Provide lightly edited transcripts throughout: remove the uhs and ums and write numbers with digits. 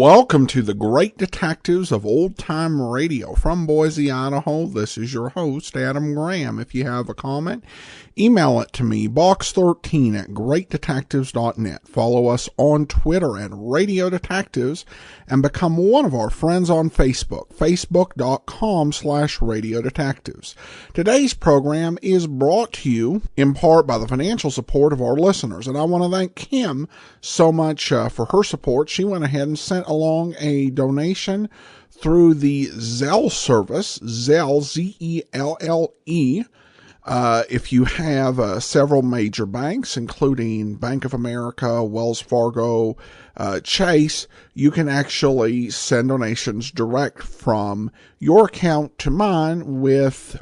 Welcome to the Great Detectives of Old Time Radio. From Boise, Idaho, this is your host, Adam Graham. If you have a comment, email it to me, box13@greatdetectives.net. Follow us on Twitter at Radio Detectives and become one of our friends on Facebook, facebook.com/Radio Detectives. Today's program is brought to you in part by the financial support of our listeners, and I want to thank Kim so much for her support. She went ahead and sent along a donation through the Zelle service, Zelle, Z-E-L-L-E. If you have several major banks, including Bank of America, Wells Fargo, Chase, you can actually send donations direct from your account to mine without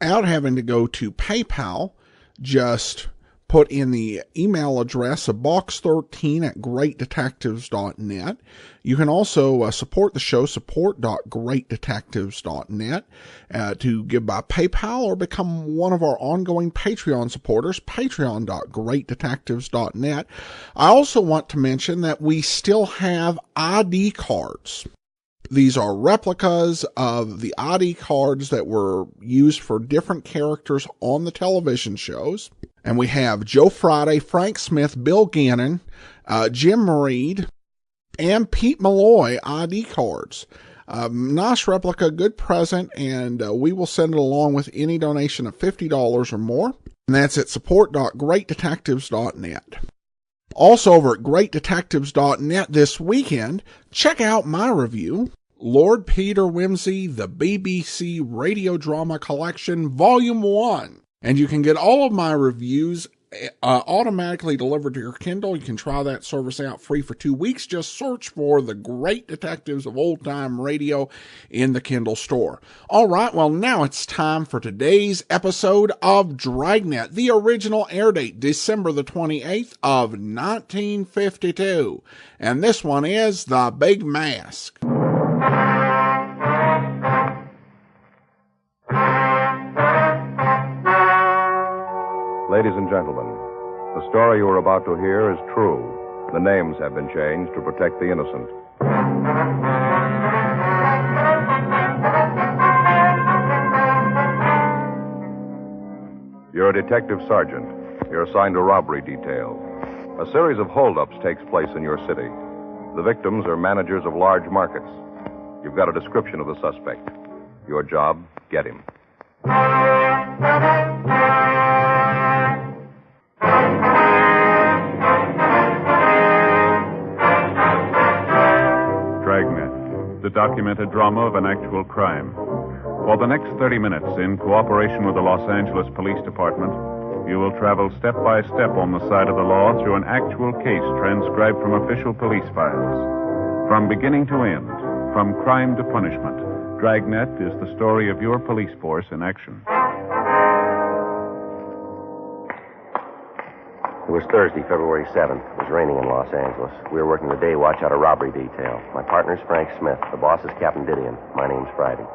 having to go to PayPal. Just put in the email address of box13@greatdetectives.net. You can also support the show, support.greatdetectives.net, to give by PayPal or become one of our ongoing Patreon supporters, patreon.greatdetectives.net. I also want to mention that we still have ID cards. These are replicas of the ID cards that were used for different characters on the television shows. And we have Joe Friday, Frank Smith, Bill Gannon, Jim Reed, and Pete Malloy ID cards. Nice replica, good present, and we will send it along with any donation of $50 or more. And that's at support.greatdetectives.net. Also over at greatdetectives.net this weekend, check out my review, Lord Peter Wimsey, the BBC Radio Drama Collection, Volume 1. And you can get all of my reviews automatically delivered to your Kindle. You can try that service out free for 2 weeks. Just search for the Great Detectives of Old Time Radio in the Kindle store. All right, well, now it's time for today's episode of Dragnet. The original air date, December the 28th of 1952. And this one is The Big Mask. Ladies and gentlemen, the story you are about to hear is true. The names have been changed to protect the innocent. You're a detective sergeant. You're assigned to robbery detail. A series of holdups takes place in your city. The victims are managers of large markets. You've got a description of the suspect. Your job, get him. Dragnet, the documented drama of an actual crime. For the next 30 minutes, in cooperation with the Los Angeles Police Department, you will travel step by step on the side of the law through an actual case transcribed from official police files. From beginning to end, from crime to punishment, Dragnet is the story of your police force in action. It was Thursday, February 7th. It was raining in Los Angeles. We were working the day watch out of robbery detail. My partner's Frank Smith. The boss is Captain Didion. My name's Friday.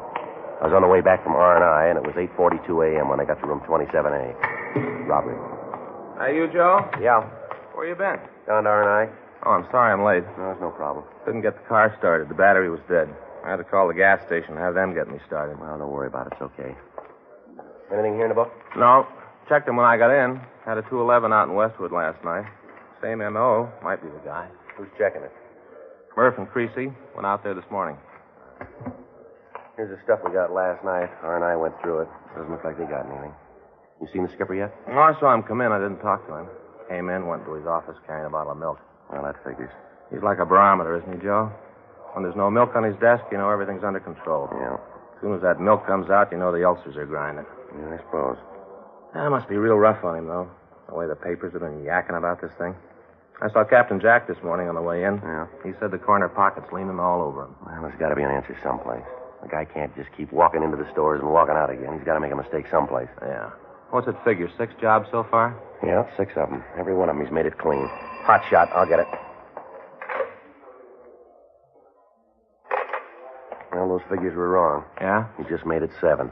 I was on the way back from R&I, and it was 8:42 a.m. when I got to room 27A. Robbery. Hey, you, Joe? Yeah. Where you been? Down to R&I. Oh, I'm sorry I'm late. No, it's no problem. Couldn't get the car started. The battery was dead. I had to call the gas station and have them get me started. Well, don't worry about it. It's okay. Anything here in the book? No. Checked them when I got in. Had a 211 out in Westwood last night. Same M.O. Might be the guy. Who's checking it? Murph and Creasy went out there this morning. Here's the stuff we got last night. R&I went through it. Doesn't look like they got anything. You seen the skipper yet? No, I saw him come in. I didn't talk to him. Came in, went to his office carrying a bottle of milk. Well, that figures. He's like a barometer, isn't he, Joe? When there's no milk on his desk, you know everything's under control. Yeah. As soon as that milk comes out, you know the ulcers are grinding. Yeah, I suppose. That must be real rough on him, though. The way the papers have been yakking about this thing. I saw Captain Jack this morning on the way in. Yeah. He said the corner pocket's leaning all over him. Well, there's got to be an answer someplace. The guy can't just keep walking into the stores and walking out again. He's got to make a mistake someplace. Yeah. What's it figure? 6 jobs so far? Yeah, 6 of them. Every one of them, he's made it clean. Hot shot. I'll get it. Well, those figures were wrong. Yeah? He just made it 7.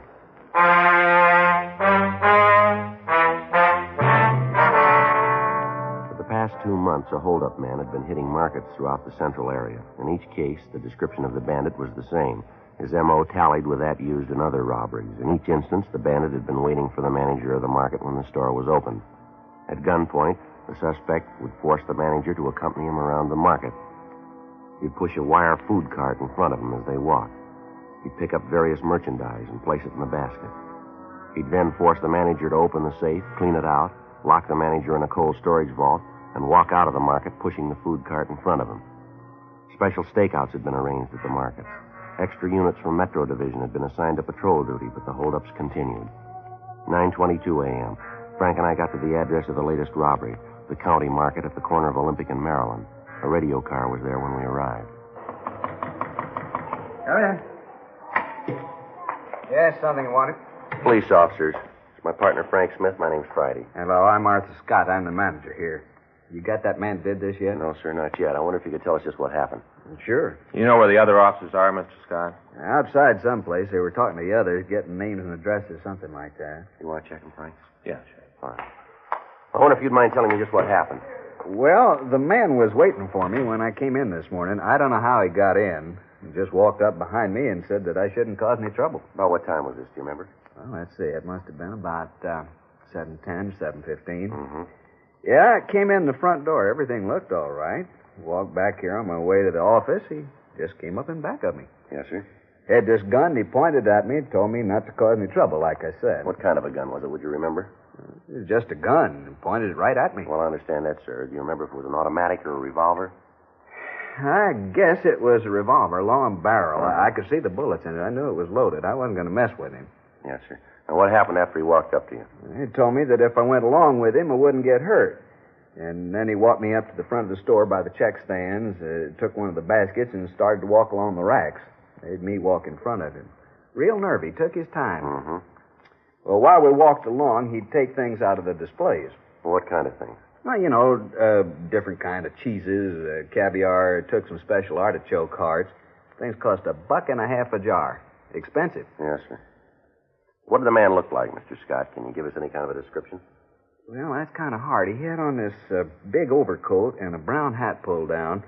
For the past 2 months, a holdup man had been hitting markets throughout the central area. In each case, the description of the bandit was the same. His M.O. tallied with that used in other robberies. In each instance, the bandit had been waiting for the manager of the market when the store was opened. At gunpoint, the suspect would force the manager to accompany him around the market. He'd push a wire food cart in front of them as they walked. He'd pick up various merchandise and place it in the basket. He'd then force the manager to open the safe, clean it out, lock the manager in a cold storage vault, and walk out of the market pushing the food cart in front of him. Special stakeouts had been arranged at the market. Extra units from Metro Division had been assigned to patrol duty, but the holdups continued. 9:22 a.m. Frank and I got to the address of the latest robbery, the county market at the corner of Olympic and Maryland. A radio car was there when we arrived. Come in. Yes, something you wanted? Police officers. It's my partner, Frank Smith. My name's Friday. Hello, I'm Arthur Scott. I'm the manager here. You got that man did this yet? No, sir, not yet. I wonder if you could tell us just what happened. Sure. You know where the other officers are, Mr. Scott? Outside someplace. They were talking to the others, getting names and addresses, something like that. You want to check them, Frank? Yeah, sure. Fine. I wonder if you'd mind telling me just what happened. Well, the man was waiting for me when I came in this morning. I don't know how he got in. He just walked up behind me and said that I shouldn't cause any trouble. About what time was this, do you remember? Well, let's see. It must have been about 7:10, 7:15. Mm-hmm. Yeah, I came in the front door. Everything looked all right. Walked back here on my way to the office. He just came up in back of me. Yes, sir. Had this gun. He pointed at me, told me not to cause any trouble, like I said. What kind of a gun was it? Would you remember? It was just a gun. He pointed it right at me. Well, I understand that, sir. Do you remember if it was an automatic or a revolver? I guess it was a revolver, long barrel. I could see the bullets in it. I knew it was loaded. I wasn't going to mess with him. Yes, sir. Now, what happened after he walked up to you? He told me that if I went along with him, I wouldn't get hurt. And then he walked me up to the front of the store by the check stands, took one of the baskets, and started to walk along the racks. Made me walk in front of him. Real nervy. Took his time. Mm-hmm. Well, while we walked along, he'd take things out of the displays. Well, what kind of things? Well, you know, different kind of cheeses, caviar, took some special artichoke hearts. Things cost $1.50 a jar. Expensive. Yes, sir. What did the man look like, Mr. Scott? Can you give us any kind of a description? Well, that's kind of hard. He had on this big overcoat and a brown hat pulled down,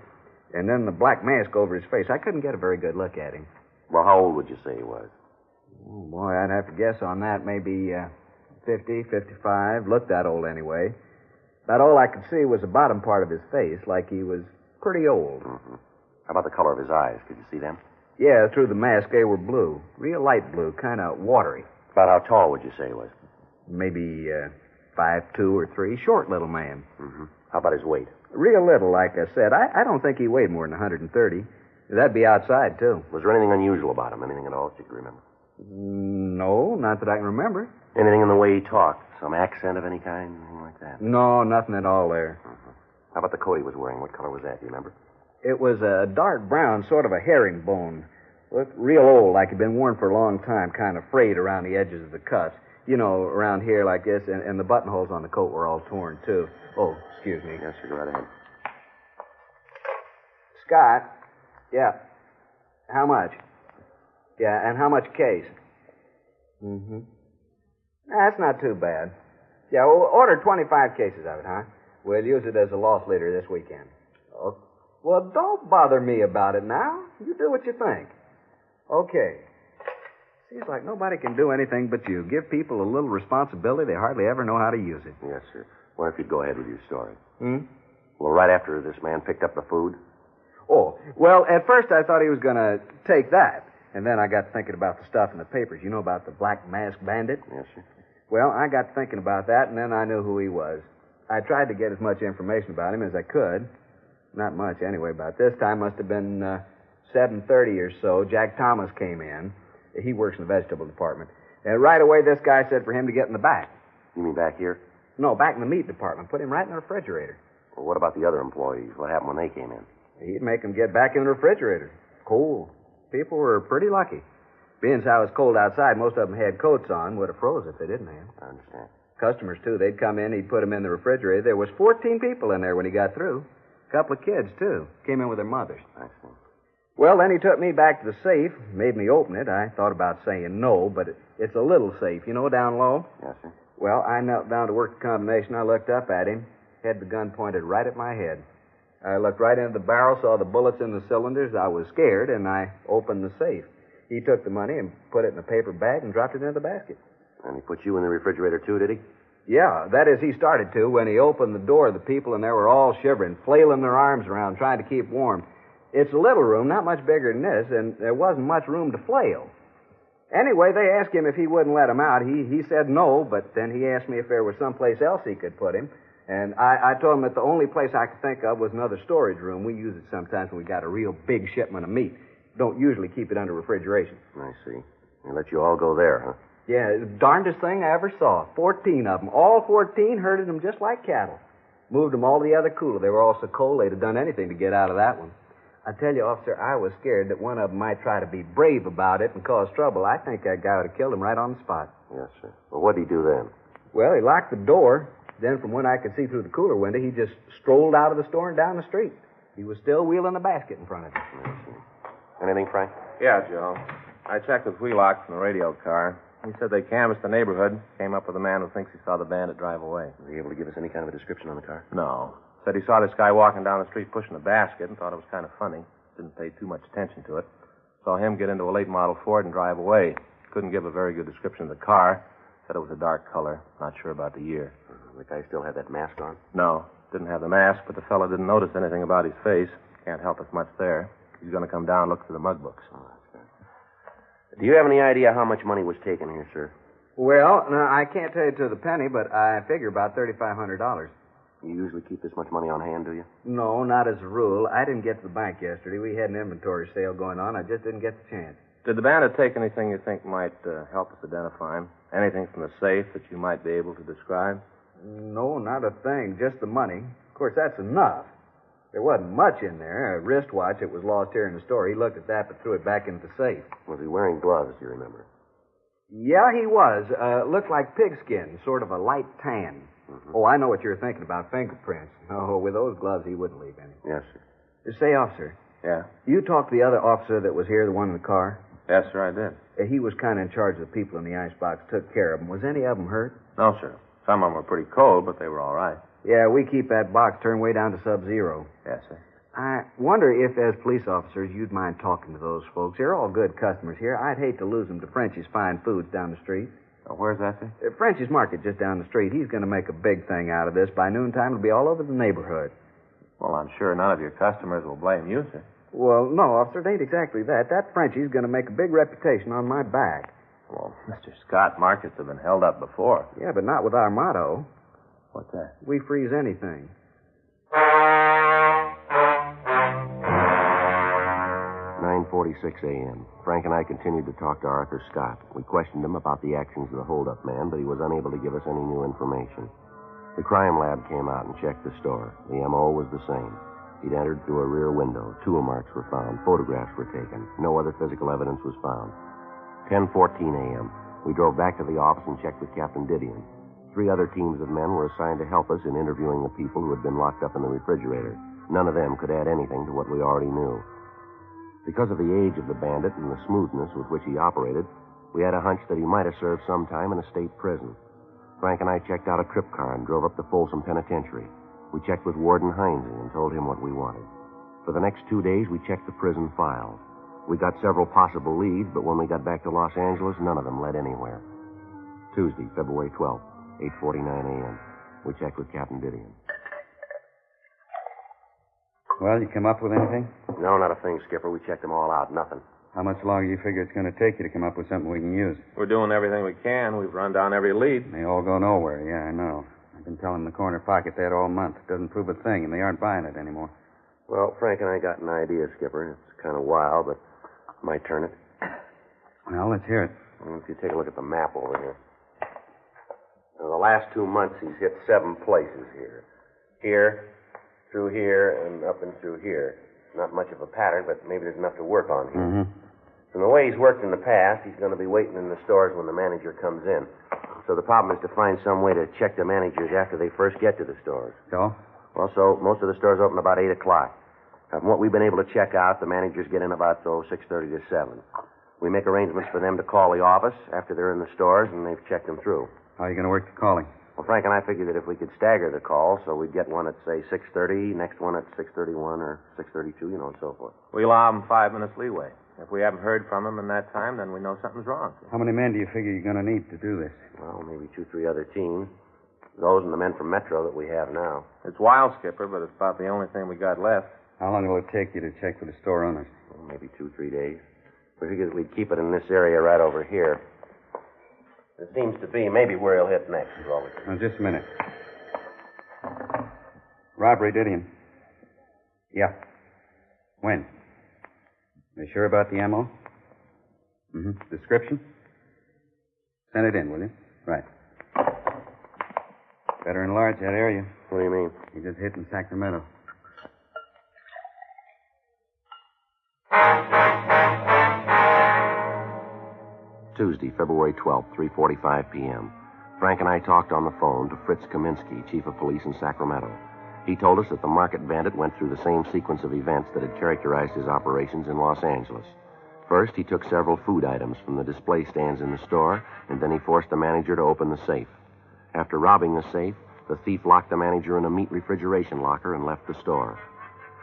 and then the black mask over his face. I couldn't get a very good look at him. Well, how old would you say he was? Oh, boy, I'd have to guess on that. Maybe 50, 55. Looked that old anyway. About all I could see was the bottom part of his face, like he was pretty old. Mm-hmm. How about the color of his eyes? Could you see them? Yeah, through the mask, they were blue. Real light blue, kind of watery. About how tall would you say he was? Maybe 5'2" or 3. Short little man. Mm-hmm. How about his weight? Real little, like I said. I don't think he weighed more than 130. That'd be outside, too. Was there anything unusual about him? Anything at all that you can remember? No, not that I can remember. Anything in the way he talked? Some accent of any kind? Anything like that? No, nothing at all there. Mm-hmm. How about the coat he was wearing? What color was that? Do you remember? It was a dark brown, sort of a herringbone. Looked real old, like it'd been worn for a long time, kind of frayed around the edges of the cuffs. You know, around here like this, and the buttonholes on the coat were all torn, too. Oh, excuse me. Yes, sir, go right ahead. Scott? Yeah. How much? Yeah, and how much a case? Mm-hmm. That's not too bad. Yeah, we'll order 25 cases of it, huh? We'll use it as a loss leader this weekend. Oh, well, don't bother me about it now. You do what you think. Okay. Seems like nobody can do anything but you. Give people a little responsibility, they hardly ever know how to use it. Yes, sir. Wonder if you'd go ahead with your story. Hmm? Well, right after this man picked up the food? Oh, well, at first I thought he was going to take that. And then I got thinking about the stuff in the papers. You know about the Black Mask Bandit? Yes, sir. Well, I got thinking about that, and then I knew who he was. I tried to get as much information about him as I could. Not much, anyway. About this time must have been 7:30 or so. Jack Thomas came in. He works in the vegetable department. And right away, this guy said for him to get in the back. You mean back here? No, back in the meat department. Put him right in the refrigerator. Well, what about the other employees? What happened when they came in? He'd make them get back in the refrigerator. Cool. People were pretty lucky. Being as how it was cold outside, most of them had coats on. Would have froze if they didn't have. I understand. Customers, too. They'd come in, he'd put them in the refrigerator. There was 14 people in there when he got through. A couple of kids, too. Came in with their mothers. I see. Well, then he took me back to the safe, made me open it. I thought about saying no, but it's a little safe, you know, down low. Yes, sir. Well, I knelt down to work the combination. I looked up at him. had the gun pointed right at my head. I looked right into the barrel, saw the bullets in the cylinders. I was scared, and I opened the safe. He took the money and put it in a paper bag and dropped it into the basket. And he put you in the refrigerator, too, did he? Yeah, that is, he started to. When he opened the door, the people in there were all shivering, flailing their arms around, trying to keep warm. It's a little room, not much bigger than this, and there wasn't much room to flail. Anyway, they asked him if he wouldn't let him out. He said no, but then he asked me if there was someplace else he could put him. And I told him that the only place I could think of was another storage room. We use it sometimes when we got a real big shipment of meat. Don't usually keep it under refrigeration. I see. They let you all go there, huh? Yeah, the darndest thing I ever saw. 14 of them. All 14 herded them just like cattle. Moved them all to the other cooler. They were all so cold they'd have done anything to get out of that one. I tell you, officer, I was scared that one of them might try to be brave about it and cause trouble. I think that guy would have killed him right on the spot. Yes, sir. Well, what did he do then? Well, he locked the door. Then, from what I could see through the cooler window, he just strolled out of the store and down the street. He was still wheeling a basket in front of him. I see. Anything, Frank? Yeah, Joe. I checked with Wheelock from the radio car. He said they canvassed the neighborhood, came up with a man who thinks he saw the bandit drive away. Was he able to give us any kind of a description on the car? No. Said he saw this guy walking down the street pushing a basket and thought it was kind of funny. Didn't pay too much attention to it. Saw him get into a late model Ford and drive away. Couldn't give a very good description of the car. Said it was a dark color. Not sure about the year. The guy still had that mask on? No. Didn't have the mask, but the fellow didn't notice anything about his face. Can't help us much there. He's going to come down and look through the mug books. Oh, that's good. Do you have any idea how much money was taken here, sir? Well, no, I can't tell you to the penny, but I figure about $3,500. You usually keep this much money on hand, do you? No, not as a rule. I didn't get to the bank yesterday. We had an inventory sale going on. I just didn't get the chance. Did the bandit take anything you think might help us identify him? Anything from the safe that you might be able to describe? No, not a thing. Just the money. Of course, that's enough. There wasn't much in there. A wristwatch that was lost here in the store. He looked at that but threw it back into the safe. Was he wearing gloves, do you remember? Yeah, he was. Looked like pigskin, sort of a light tan. Mm-hmm. Oh, I know what you're thinking about, fingerprints. Oh, with those gloves, he wouldn't leave any. Yes, sir. Say, officer. Yeah? You talked to the other officer that was here, the one in the car? Yes, sir, I did. He was kind of in charge of the people in the icebox, took care of them. Was any of them hurt? No, sir. Some of them were pretty cold, but they were all right. Yeah, we keep that box turned way down to sub-zero. Yes, sir. I wonder if, as police officers, you'd mind talking to those folks. They're all good customers here. I'd hate to lose them to Frenchie's Fine Foods down the street. Where's that, sir? Frenchie's Market just down the street. He's going to make a big thing out of this. By noontime, it'll be all over the neighborhood. Well, I'm sure none of your customers will blame you, sir. Well, no, officer, it ain't exactly that. That Frenchie's going to make a big reputation on my back. Well, Mr. Scott, markets have been held up before. Yeah, but not with our motto. What's that? We freeze anything. 9:46 a.m. Frank and I continued to talk to Arthur Scott. We questioned him about the actions of the hold-up man, but he was unable to give us any new information. The crime lab came out and checked the store. The M.O. was the same. He'd entered through a rear window. Tool marks were found. Photographs were taken. No other physical evidence was found. 10:14 a.m. We drove back to the office and checked with Captain Didion. 3 other teams of men were assigned to help us in interviewing the people who had been locked up in the refrigerator. None of them could add anything to what we already knew. Because of the age of the bandit and the smoothness with which he operated, we had a hunch that he might have served some time in a state prison. Frank and I checked out a trip car and drove up to Folsom Penitentiary. We checked with Warden Heinze and told him what we wanted. For the next 2 days, we checked the prison files. We got several possible leads, but when we got back to Los Angeles, none of them led anywhere. Tuesday, February 12th, 8:49 a.m. We checked with Captain Didion. Well, you come up with anything? No, not a thing, Skipper. We checked them all out. Nothing. How much longer do you figure it's going to take you to come up with something we can use? We're doing everything we can. We've run down every lead. They all go nowhere. Yeah, I know. I've been telling the corner pocket that all month. It doesn't prove a thing, and they aren't buying it anymore. Well, Frank and I got an idea, Skipper. It's kind of wild, but might turn it. Well, let's hear it. Well, if you take a look at the map over here. Now, the last 2 months, he's hit 7 places here. Here, through here, and up and through here. Not much of a pattern, but maybe there's enough to work on here. Mm-hmm. From the way he's worked in the past, he's going to be waiting in the stores when the manager comes in. So the problem is to find some way to check the managers after they first get to the stores. So? Well, so most of the stores open about 8 o'clock. Now, from what we've been able to check out, the managers get in about, 6:30 to 7. We make arrangements for them to call the office after they're in the stores, and they've checked them through. How are you going to work the calling? Well, Frank and I figured that if we could stagger the call, so we'd get one at, say, 6:30, next one at 6:31 or 6:32, and so forth. We allow them 5 minutes leeway. If we haven't heard from them in that time, then we know something's wrong. How many men do you figure you're going to need to do this? Well, maybe 2-3 other teams. Those and the men from Metro that we have now. It's wild, Skipper, but it's about the only thing we got left. How long will it take you to check with the store owners? Well, maybe 2-3 days. We figured that we'd keep it in this area right over here. It seems to be maybe where he'll hit next. Is all we can. Now, just a minute. Robbery, Didion. Yeah. When? You sure about the ammo? Mm-hmm. Description? Send it in, will you? Right. Better enlarge that area. What do you mean? You just hit in Sacramento. Tuesday, February 12th, 3:45 p.m. Frank and I talked on the phone to Fritz Kaminsky, chief of police in Sacramento. He told us that the market bandit went through the same sequence of events that had characterized his operations in Los Angeles. First, he took several food items from the display stands in the store, and then he forced the manager to open the safe. After robbing the safe, the thief locked the manager in a meat refrigeration locker and left the store.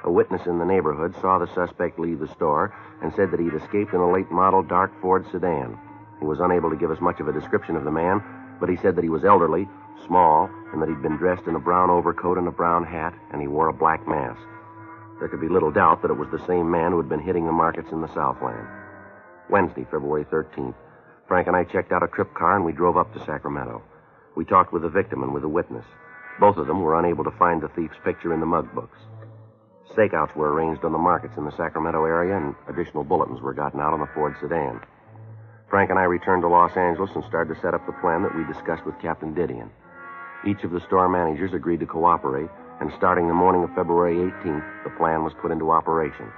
A witness in the neighborhood saw the suspect leave the store and said that he'd escaped in a late-model dark Ford sedan. He was unable to give us much of a description of the man, but he said that he was elderly, small, and that he'd been dressed in a brown overcoat and a brown hat, and he wore a black mask. There could be little doubt that it was the same man who had been hitting the markets in the Southland. Wednesday, February 13th, Frank and I checked out a trip car and we drove up to Sacramento. We talked with the victim and with the witness. Both of them were unable to find the thief's picture in the mug books. Stakeouts were arranged on the markets in the Sacramento area, and additional bulletins were gotten out on the Ford sedan. Frank and I returned to Los Angeles and started to set up the plan that we discussed with Captain Didion. Each of the store managers agreed to cooperate, and starting the morning of February 18th, the plan was put into operation.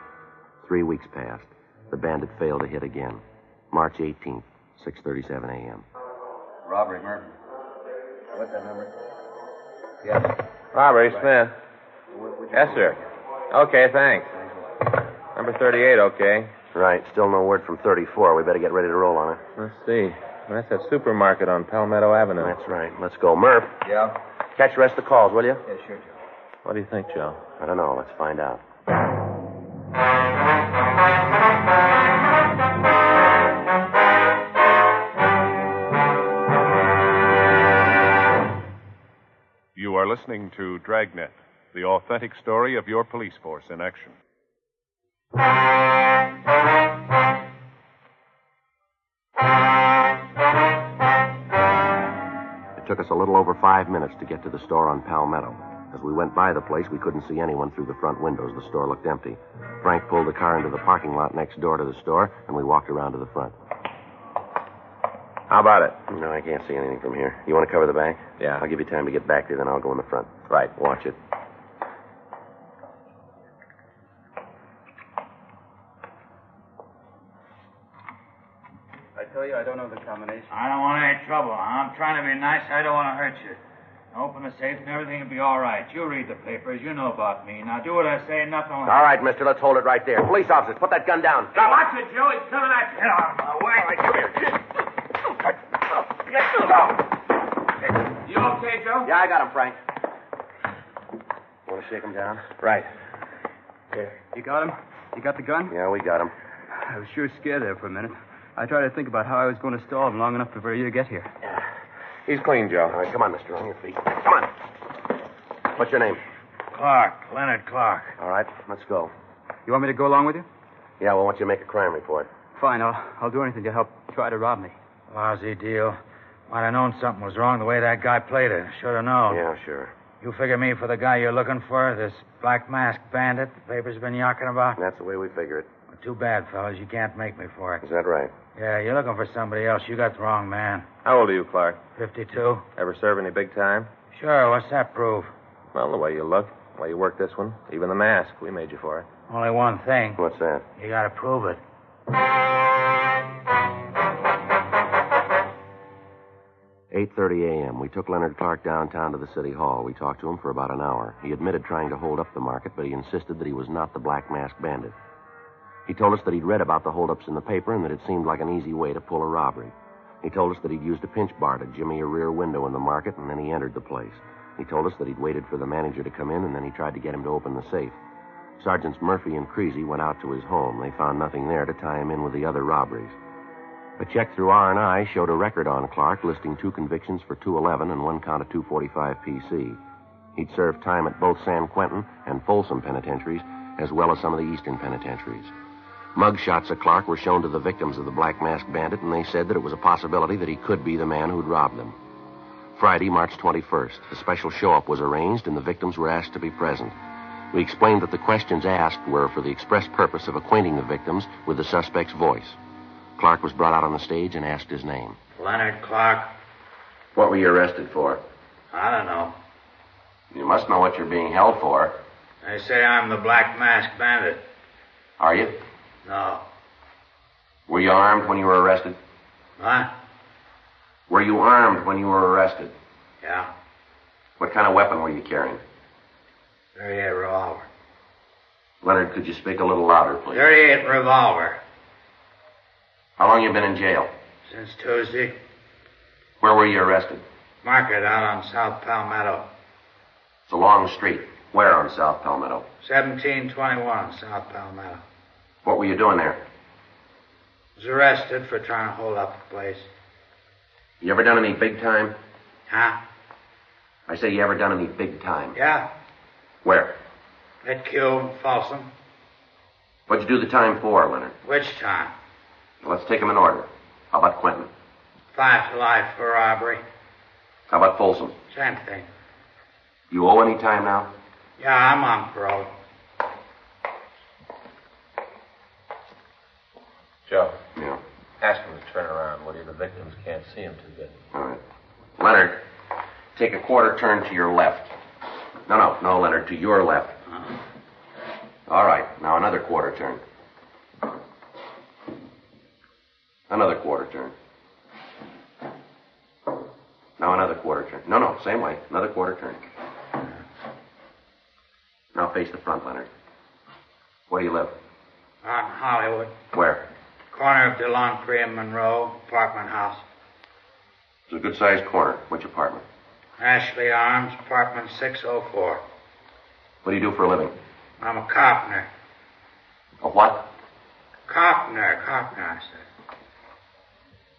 3 weeks passed. The bandit failed to hit again. March 18th, 6:37 a.m. Robbery, Murphy. What's that number? Yes. Robbery, Smith. Yes, sir. Okay, thanks. Number 38, okay. Right. Still no word from 34. We better get ready to roll on it. Let's see. That's that supermarket on Palmetto Avenue. That's right. Let's go. Murph. Yeah? Catch the rest of the calls, will you? Yeah, sure, Joe. What do you think, Joe? I don't know. Let's find out. You are listening to Dragnet, the authentic story of your police force in action. It took us a little over 5 minutes to get to the store on Palmetto. As we went by the place, we couldn't see anyone through the front windows. The store looked empty. Frank pulled the car into the parking lot next door to the store, and we walked around to the front. How about it? No, I can't see anything from here. You want to cover the back? Yeah. I'll give you time to get back there, then I'll go in the front. Right. Watch it. I tell you, I don't know the combination. I don't want any trouble. I'm trying to be nice. I don't want to hurt you. Open the safe and everything will be all right. You read the papers. You know about me. Now do what I say and nothing will All right, mister, let's hold it right there. Police officers, put that gun down. Now, watch it, Joe. He's coming at you. Get out of my way. All right, come here. You okay, Joe? Yeah, I got him, Frank. Want to shake him down? Right. Here. You got him? You got the gun? Yeah, we got him. I was sure scared there for a minute. I tried to think about how I was going to stall him long enough for you to get here. Yeah. He's clean, Joe. All right, come on, mister, on your feet. Come on. What's your name? Clark. Leonard Clark. All right, let's go. You want me to go along with you? Yeah, we want you to make a crime report. Fine, I'll do anything to help try to rob me. Lousy deal. Might have known something was wrong the way that guy played it. Should have known. Yeah, sure. You figure me for the guy you're looking for, this black mask bandit the paper's been yakking about? That's the way we figure it. Well, too bad, fellas. You can't make me for it. Is that right? Yeah, you're looking for somebody else. You got the wrong man. How old are you, Clark? 52. Ever serve any big time? Sure, what's that prove? Well, the way you look, the way you work this one, even the mask, we made you for it. Only one thing. What's that? You gotta prove it. 8:30 a.m. We took Leonard Clark downtown to the city hall. We talked to him for about an hour. He admitted trying to hold up the market, but he insisted that he was not the Black Mask Bandit. He told us that he'd read about the holdups in the paper and that it seemed like an easy way to pull a robbery. He told us that he'd used a pinch bar to jimmy a rear window in the market, and then he entered the place. He told us that he'd waited for the manager to come in, and then he tried to get him to open the safe. Sergeants Murphy and Creasy went out to his home. They found nothing there to tie him in with the other robberies. A check through R&I showed a record on Clark listing 2 convictions for 211 and 1 count of 245 PC. He'd served time at both San Quentin and Folsom penitentiaries, as well as some of the eastern penitentiaries. Mug shots of Clark were shown to the victims of the Black Masked Bandit, and they said that it was a possibility that he could be the man who'd robbed them. Friday, March 21st, a special show-up was arranged, and the victims were asked to be present. We explained that the questions asked were for the express purpose of acquainting the victims with the suspect's voice. Clark was brought out on the stage and asked his name. Leonard Clark. What were you arrested for? I don't know. You must know what you're being held for. They say I'm the Black Masked Bandit. Are you? No. Were you armed when you were arrested? What? Were you armed when you were arrested? Yeah. What kind of weapon were you carrying? 38 revolver. Leonard, could you speak a little louder, please? 38 revolver. How long you been in jail? Since Tuesday. Where were you arrested? Market out on South Palmetto. It's a long street. Where on South Palmetto? 1721 South Palmetto. What were you doing there? Was arrested for trying to hold up the place. You ever done any big time? Huh? I say, you ever done any big time? Yeah. Where? At Q, Folsom. What'd you do the time for, Leonard? Which time? Well, let's take them in order. How about Quentin? 5 to life for robbery. How about Folsom? Same thing. You owe any time now? Yeah, I'm on parole. Joe, Yeah. ask him to turn around, will you? The victims can't see him too good. All right. Leonard, take a quarter turn to your left. No, Leonard, to your left. All right. Now another quarter turn. Another quarter turn. Now another quarter turn. No, same way. Another quarter turn. Now face the front, Leonard. Where do you live? Out in Hollywood. Where? Corner of DeLongpre and Monroe, apartment house. It's a good-sized corner. Which apartment? Ashley Arms, apartment 604. What do you do for a living? I'm a carpenter. A what? Carpenter, I said.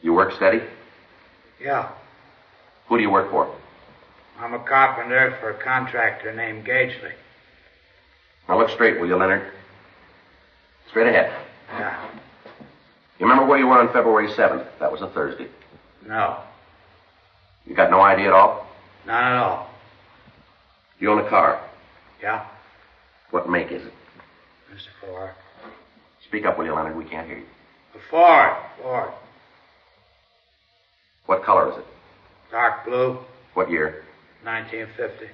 You work steady? Yeah. Who do you work for? I'm a carpenter for a contractor named Gagely. Now look straight, will you, Leonard? Straight ahead. Yeah. You remember where you were on February 7th? That was a Thursday. No. You got no idea at all? Not at all. You own a car. Yeah? What make is it? It's a Ford. Speak up, will you, Leonard? We can't hear you. A Ford. What color is it? Dark blue, What year? 1950.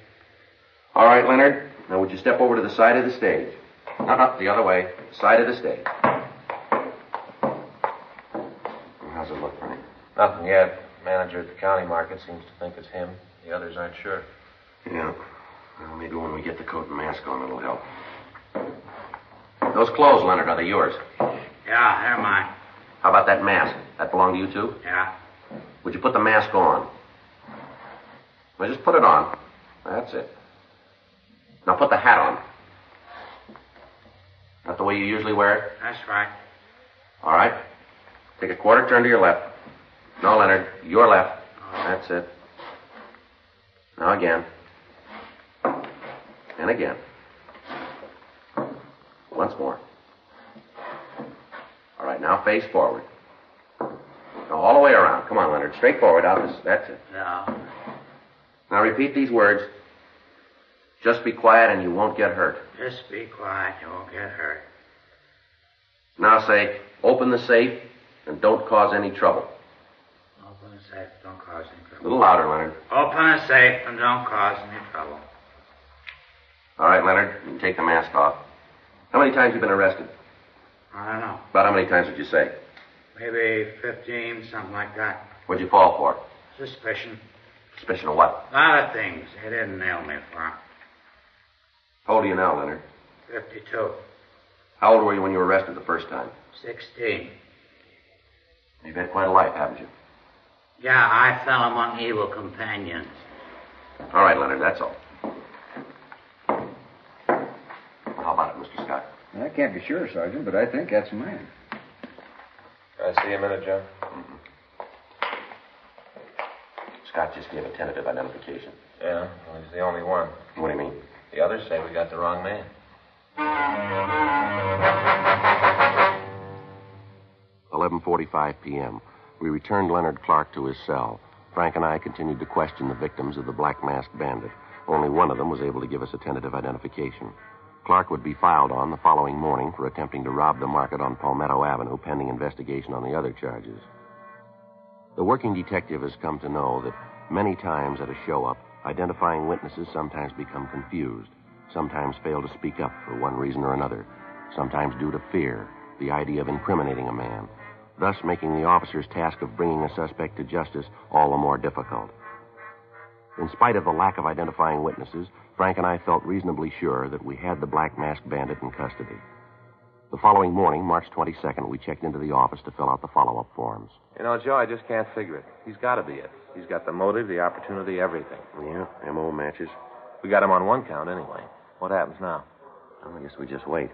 All right, Leonard. Now, would you step over to the side of the stage? No, the other way. Side of the stage. How's it look, Frank? Nothing yet. Manager at the county market seems to think it's him. The others aren't sure. Yeah. Well, maybe when we get the coat and mask on, it'll help. Those clothes, Leonard, are they yours? Yeah, they're mine. How about that mask? That belong to you, too? Yeah. Would you put the mask on? Well, just put it on. That's it. Now put the hat on. Not the way you usually wear it? That's right. All right. Take a quarter turn to your left. No, Leonard, your left. That's it. Now again. And again. Once more. All right, now face forward. Now all the way around. Come on, Leonard. Straight forward out this. That's it. No. Now repeat these words. Just be quiet and you won't get hurt. Just be quiet. You won't get hurt. Now say, open the safe and don't cause any trouble. Open the safe. Don't cause any A trouble. little louder, Leonard. Open the safe and don't cause any trouble. All right, Leonard, you can take the mask off. How many times have you been arrested? I don't know. About how many times would you say? Maybe 15, something like that. What'd you fall for? Suspicion. Suspicion of what? A lot of things. They didn't nail me for. How old are you now, Leonard? 52. How old were you when you were arrested the first time? 16. You've had quite a life, haven't you? Yeah, I fell among evil companions. All right, Leonard, that's all. How about it, Mr. Scott? I can't be sure, Sergeant, but I think that's a man. Can I see a minute, Joe? Scott just gave a tentative identification. Yeah, well, he's the only one. What do you mean? The others say we got the wrong man. 11:45 p.m. We returned Leonard Clark to his cell. Frank and I continued to question the victims of the Black Masked Bandit. Only one of them was able to give us a tentative identification. Clark would be filed on the following morning for attempting to rob the market on Palmetto Avenue, pending investigation on the other charges. The working detective has come to know that many times at a show-up, identifying witnesses sometimes become confused, sometimes fail to speak up for one reason or another, sometimes due to fear, the idea of incriminating a man, thus making the officer's task of bringing a suspect to justice all the more difficult. In spite of the lack of identifying witnesses, Frank and I felt reasonably sure that we had the Black Masked Bandit in custody. The following morning, March 22nd, we checked into the office to fill out the follow-up forms. You know, Joe, I just can't figure it. He's got to be it. He's got the motive, the opportunity, everything. Yeah, M.O. matches. We got him on one count anyway. What happens now? Well, I guess we just wait.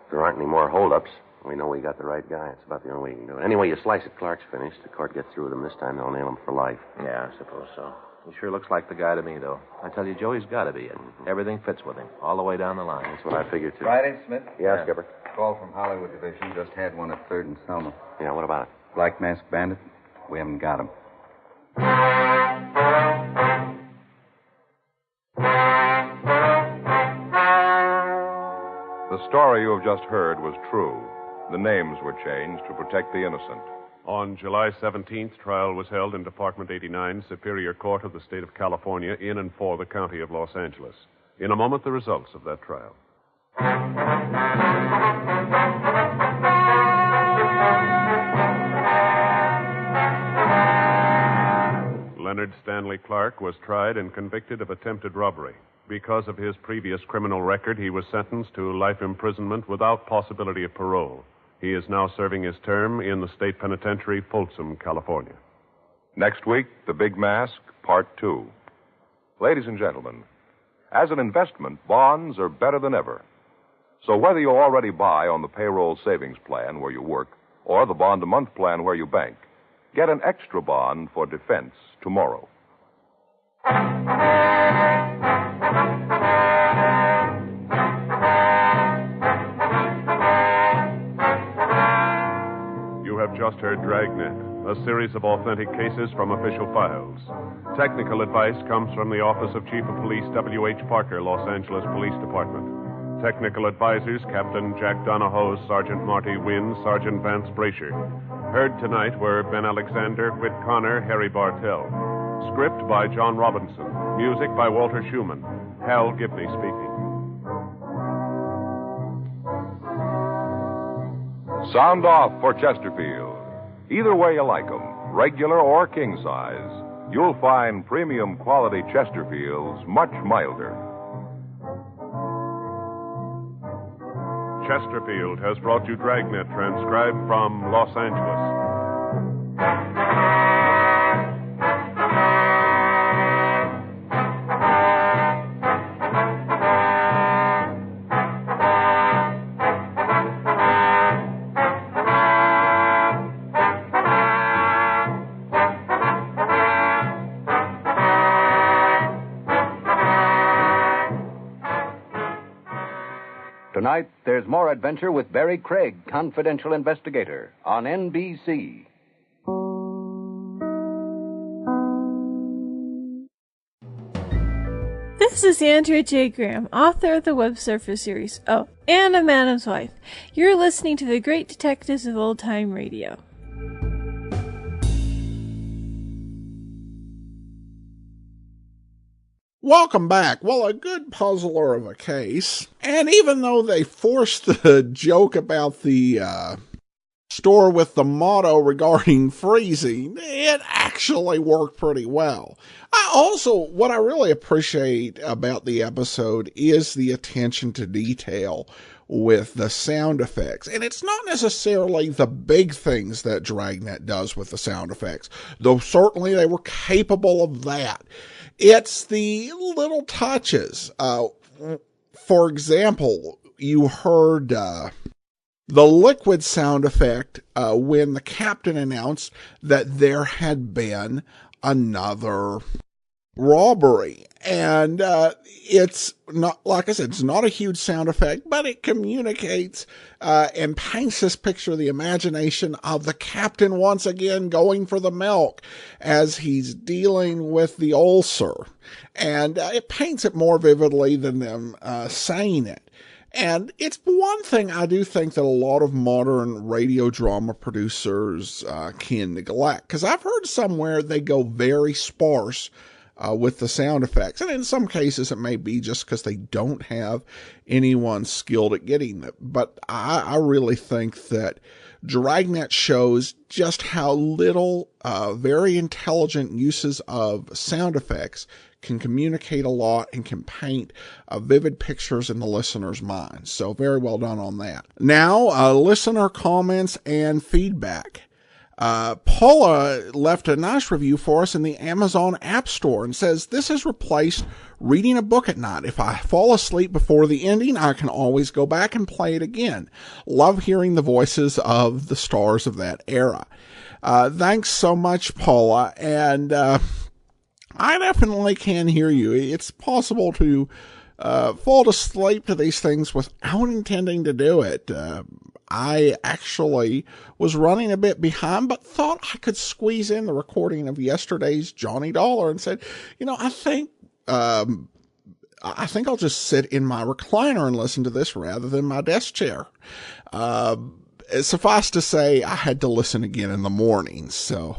If there aren't any more holdups, we know we got the right guy. It's about the only way you can do it. Anyway, you slice it, Clark's finished. The court gets through with him this time. They'll nail him for life. Yeah, I suppose so. He sure looks like the guy to me, though. I tell you, Joe, he's got to be it. Everything fits with him, all the way down the line. That's what I figured, too. Friday, Smith? Yeah, Skipper. Call from Hollywood Division. Just had one at 3rd and Selma. Yeah, what about it? Black Masked Bandit? We haven't got him. The story you have just heard was true. The names were changed to protect the innocent. On July 17th, trial was held in Department 89, Superior Court of the State of California, in and for the County of Los Angeles. In a moment, the results of that trial. Leonard Stanley Clark was tried and convicted of attempted robbery. Because of his previous criminal record, he was sentenced to life imprisonment without possibility of parole. He is now serving his term in the state penitentiary, Folsom, California. Next week, The Big Mask, Part 2. Ladies and gentlemen, as an investment, bonds are better than ever. So whether you already buy on the payroll savings plan where you work or the bond-a-month plan where you bank, get an extra bond for defense tomorrow. You have just heard Dragnet, a series of authentic cases from official files. Technical advice comes from the Office of Chief of Police W.H. Parker, Los Angeles Police Department. Technical advisors, Captain Jack Donahoe, Sergeant Marty Wynn, Sergeant Vance Brasher. Heard tonight were Ben Alexander, Whit Connor, Harry Bartell. Script by John Robinson. Music by Walter Schumann. Hal Gibney speaking. Sound off for Chesterfield. Either way you like 'em, regular or king size, you'll find premium quality Chesterfields much milder. Chesterfield has brought you Dragnet, transcribed from Los Angeles. Tonight, there's more adventure with Barry Craig, confidential investigator, on NBC. This is Andrea J. Graham, author of the Web Surfer series. Oh, and a Madam's Wife. You're listening to The Great Detectives of Old Time Radio. Welcome back. Well, a good puzzler of a case. And even though they forced the joke about the store with the motto regarding freezing, it actually worked pretty well. What I really appreciate about the episode is the attention to detail. with the sound effects. And it's not necessarily the big things that Dragnet does with the sound effects, though certainly they were capable of that. It's the little touches. For example, you heard the liquid sound effect when the captain announced that there had been another robbery. And it's not, like I said, it's not a huge sound effect, but it communicates and paints this picture of the imagination of the captain once again going for the milk as he's dealing with the ulcer. And it paints it more vividly than them saying it. And it's one thing I do think that a lot of modern radio drama producers can neglect, because I've heard somewhere they go very sparse with the sound effects. And in some cases it may be just because they don't have anyone skilled at getting it. But I really think that Dragnet shows just how little very intelligent uses of sound effects can communicate a lot and can paint vivid pictures in the listener's mind. So very well done on that. Now, listener comments and feedback. Paula left a nice review for us in the Amazon App Store and says, "This has replaced reading a book at night. If I fall asleep before the ending, I can always go back and play it again. Love hearing the voices of the stars of that era." Thanks so much, Paula. And I definitely can hear you. It's possible to fall asleep to these things without intending to do it. I actually was running a bit behind, but thought I could squeeze in the recording of yesterday's Johnny Dollar and said, I think I'll just sit in my recliner and listen to this rather than my desk chair. Suffice to say, I had to listen again in the morning, so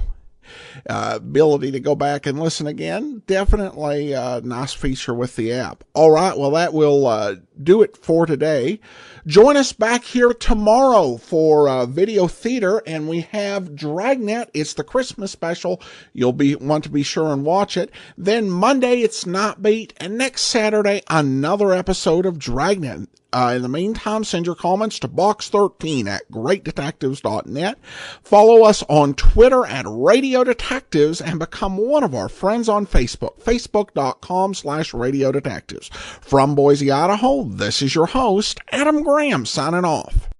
ability to go back and listen again, definitely a nice feature with the app. All right, well, that will do it for today. Join us back here tomorrow for video theater, and we have Dragnet. It's the Christmas special. You'll want to be sure and watch it. Then Monday, it's Not Beat, and next Saturday, another episode of Dragnet. In the meantime, send your comments to box13@greatdetectives.net. Follow us on Twitter @Radio Detectives and become one of our friends on Facebook, facebook.com/Radio Detectives. From Boise, Idaho, this is your host, Adam Graham, signing off.